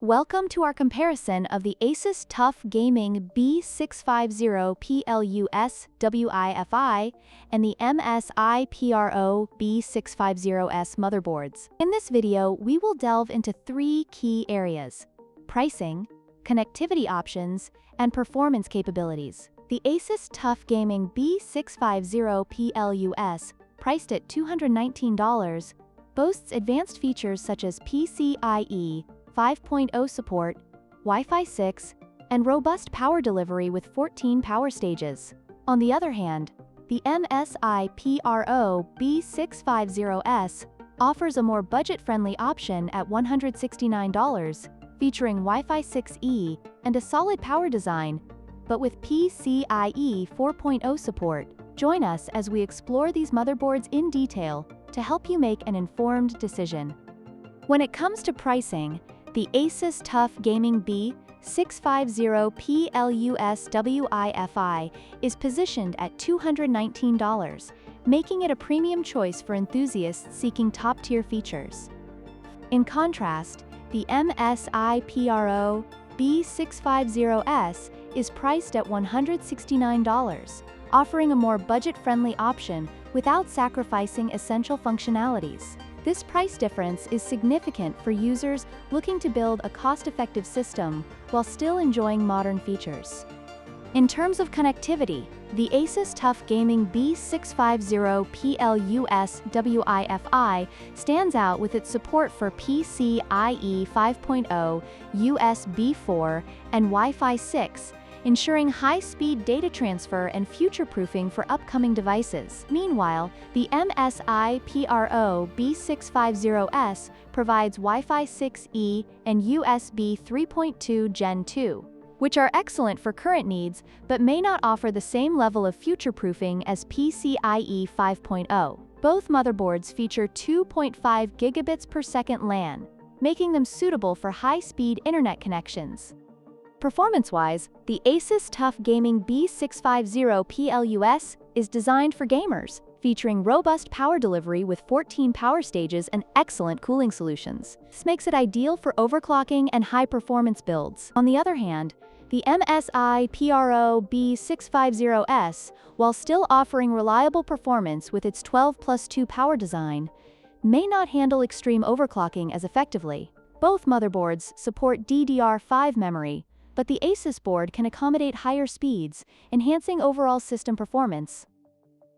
Welcome to our comparison of the ASUS TUF Gaming B650-PLUS WiFi and the MSI PRO B650-S motherboards. In this video, we will delve into three key areas: pricing, connectivity options, and performance capabilities. The ASUS TUF Gaming B650-PLUS, priced at $219, boasts advanced features such as PCIe 5.0 support, Wi-Fi 6, and robust power delivery with 14 power stages. On the other hand, the MSI PRO B650-S offers a more budget-friendly option at $169, featuring Wi-Fi 6E and a solid power design, but with PCIe 4.0 support. Join us as we explore these motherboards in detail to help you make an informed decision. When it comes to pricing, the ASUS TUF Gaming B650-PLUS WiFi is positioned at $219, making it a premium choice for enthusiasts seeking top-tier features. In contrast, the MSI PRO B650-S is priced at $169, offering a more budget-friendly option without sacrificing essential functionalities. This price difference is significant for users looking to build a cost-effective system while still enjoying modern features. In terms of connectivity, the ASUS TUF Gaming B650-PLUS WiFi stands out with its support for PCIe 5.0, USB 4, and Wi-Fi 6, ensuring high-speed data transfer and future-proofing for upcoming devices. Meanwhile, the MSI PRO B650-S provides Wi-Fi 6E and USB 3.2 Gen 2, which are excellent for current needs but may not offer the same level of future-proofing as PCIe 5.0. Both motherboards feature 2.5 gigabits per second LAN, making them suitable for high-speed internet connections. Performance-wise, the ASUS TUF Gaming B650-PLUS is designed for gamers, featuring robust power delivery with 14 power stages and excellent cooling solutions. This makes it ideal for overclocking and high-performance builds. On the other hand, the MSI PRO B650-S, while still offering reliable performance with its 12+2 power design, may not handle extreme overclocking as effectively. Both motherboards support DDR5 memory, but the ASUS board can accommodate higher speeds, enhancing overall system performance.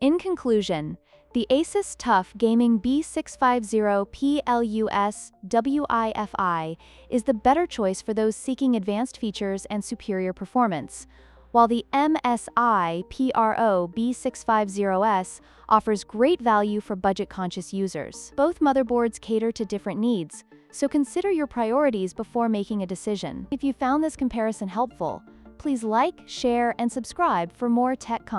In conclusion, the ASUS TUF Gaming B650-PLUS WiFi is the better choice for those seeking advanced features and superior performance, while the MSI PRO B650-S offers great value for budget-conscious users. Both motherboards cater to different needs, so consider your priorities before making a decision. If you found this comparison helpful, please like, share, and subscribe for more tech content.